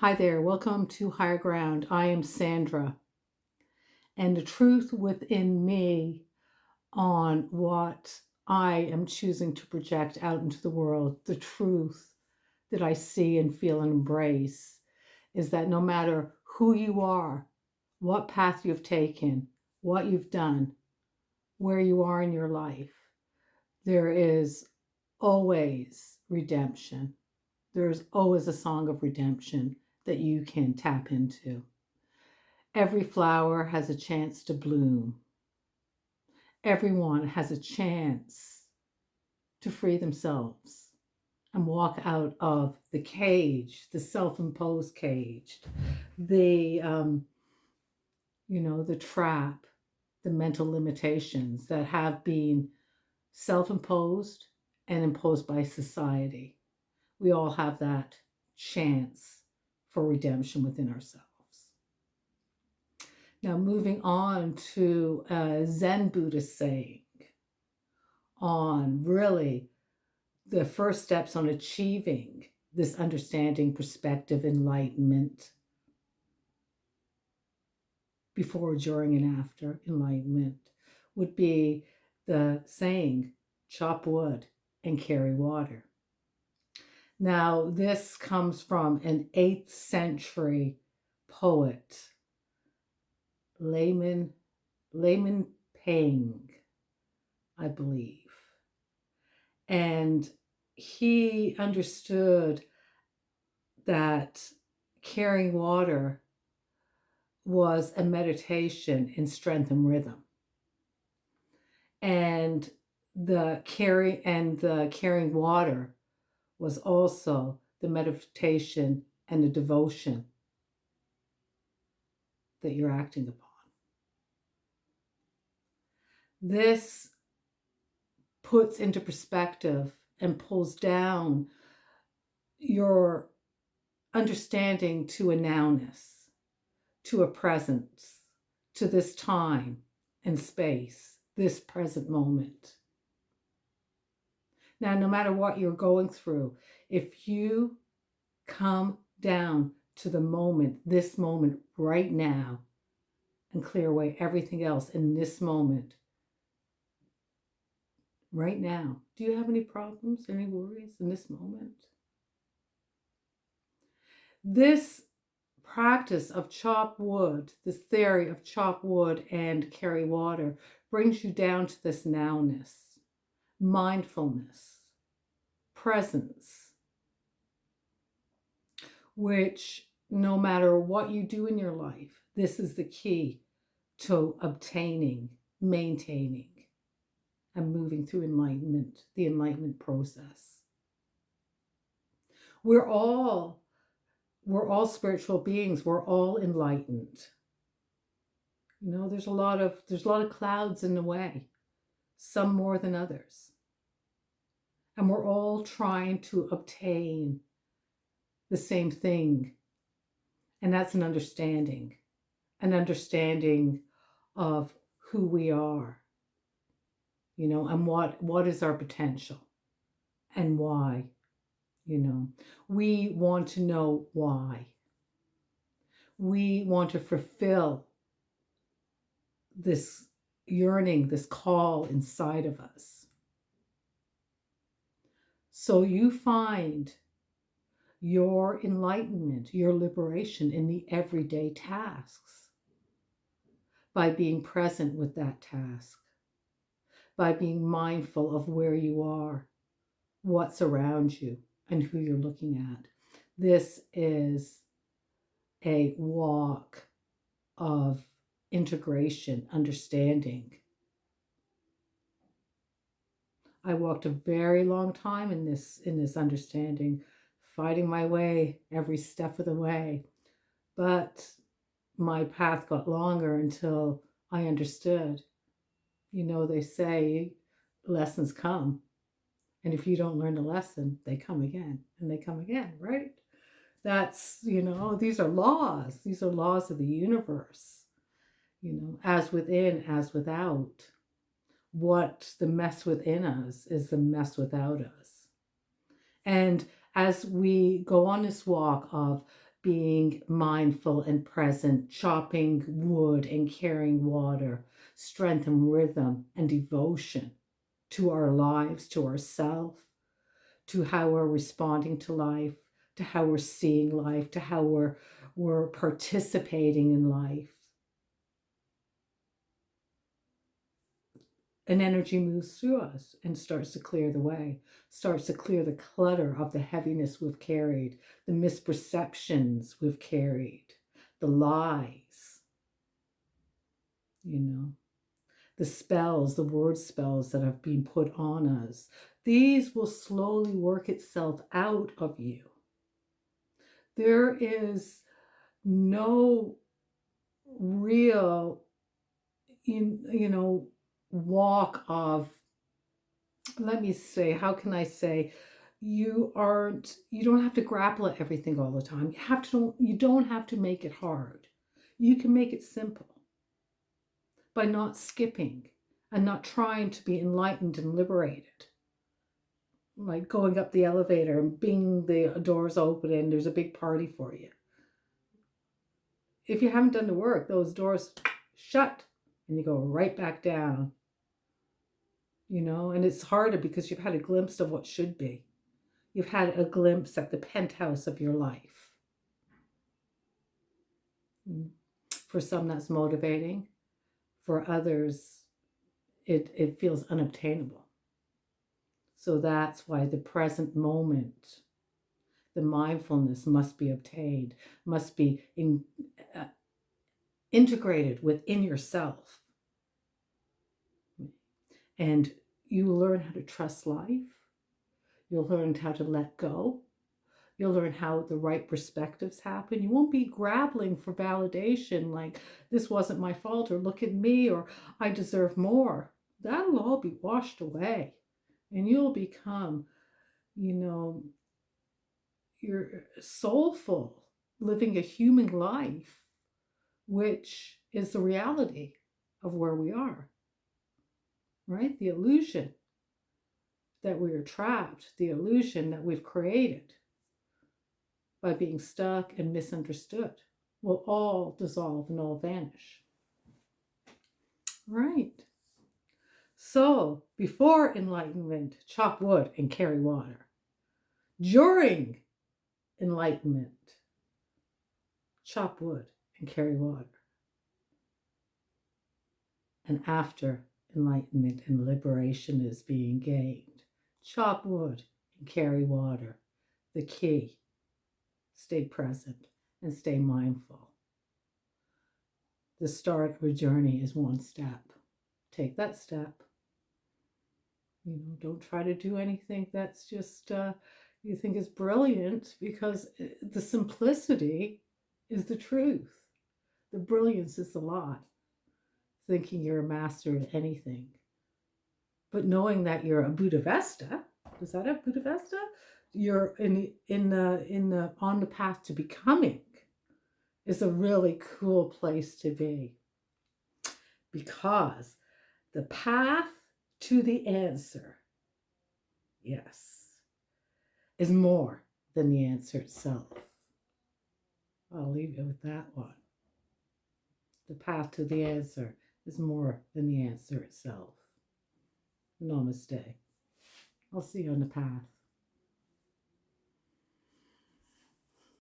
Hi there, welcome to Higher Ground. I am Sandra, and the truth within me on what I am choosing to project out into the world, the truth that I see and feel and embrace, is that no matter who you are, what path you've taken, what you've done, where you are in your life, there is always redemption. There's always a song of redemption that you can tap into. Every flower has a chance to bloom. Everyone has a chance to free themselves and walk out of the cage, the self-imposed cage, the the trap, the mental limitations that have been self-imposed and imposed by society. We all have that chance for redemption within ourselves. Now, moving on to a Zen Buddhist saying on really the first steps on achieving this understanding, perspective, enlightenment, before, during, and after enlightenment, would be the saying, chop wood and carry water. Now, this comes from an 8th century poet, Layman Pang, I believe. And he understood that carrying water was a meditation in strength and rhythm. And the carrying water was also the meditation and the devotion that you're acting upon. This puts into perspective and pulls down your understanding to a nowness, to a presence, to this time and space, this present moment. Now, no matter what you're going through, if you come down to the moment, this moment right now, and clear away everything else in this moment, right now, do you have any problems, any worries in this moment? This practice of chop wood, this theory of chop wood and carry water, brings you down to this nowness, mindfulness, presence, which no matter what you do in your life, this is the key to obtaining, maintaining, and moving through enlightenment, the enlightenment process. We're all spiritual beings. We're all enlightened. There's a lot of clouds in the way, some more than others. And we're all trying to obtain the same thing. And that's an understanding of who we are, and what is our potential and why. We want to know why. We want to fulfill this yearning, this call inside of us. So you find your enlightenment, your liberation in the everyday tasks by being present with that task, by being mindful of where you are, what's around you, and who you're looking at. This is a walk of integration, understanding. I walked a very long time in this understanding, fighting my way every step of the way. But my path got longer until I understood. They say lessons come. And if you don't learn the lesson, they come again and they come again, right? That's, these are laws. These are laws of the universe, as within, as without. What the mess within us is the mess without us. And as we go on this walk of being mindful and present, chopping wood and carrying water, strength and rhythm and devotion to our lives, to ourselves, to how we're responding to life, to how we're seeing life, to how we're participating in life. An energy moves through us and starts to clear the way, starts to clear the clutter of the heaviness we've carried, the misperceptions we've carried, the lies, the spells, the word spells that have been put on us. These will slowly work itself out of you. There is no real, walk of, let me say, how can I say, you don't have to grapple at everything all the time. You don't have to make it hard. You can make it simple by not skipping and not trying to be enlightened and liberated. Like going up the elevator and bing, the doors open and there's a big party for you. If you haven't done the work, those doors shut and you go right back down. And it's harder because you've had a glimpse of what should be. You've had a glimpse at the penthouse of your life. For some, that's motivating. For others, it feels unobtainable. So that's why the present moment, the mindfulness must be obtained, must be integrated within yourself. And you learn how to trust life. You'll learn how to let go. You'll learn how the right perspectives happen. You won't be grappling for validation like this wasn't my fault or look at me or I deserve more. That'll all be washed away and you'll become, you're soulful, living a human life, which is the reality of where we are, right? The illusion that we are trapped, the illusion that we've created by being stuck and misunderstood will all dissolve and all vanish. Right. So before enlightenment, chop wood and carry water. During enlightenment, chop wood and carry water. And after enlightenment and liberation is being gained, chop wood and carry water. The key, stay present and stay mindful. The start of a journey is one step. Take that step. Don't try to do anything that's just you think is brilliant, because the simplicity is the truth. The brilliance is the lie. Thinking you're a master at anything. But knowing that you're a Buddhavesta, does that have Buddhavesta? You're on the path to becoming is a really cool place to be. Because the path to the answer, yes, is more than the answer itself. I'll leave you with that one. The path to the answer is more than the answer itself. Namaste. I'll see you on the path.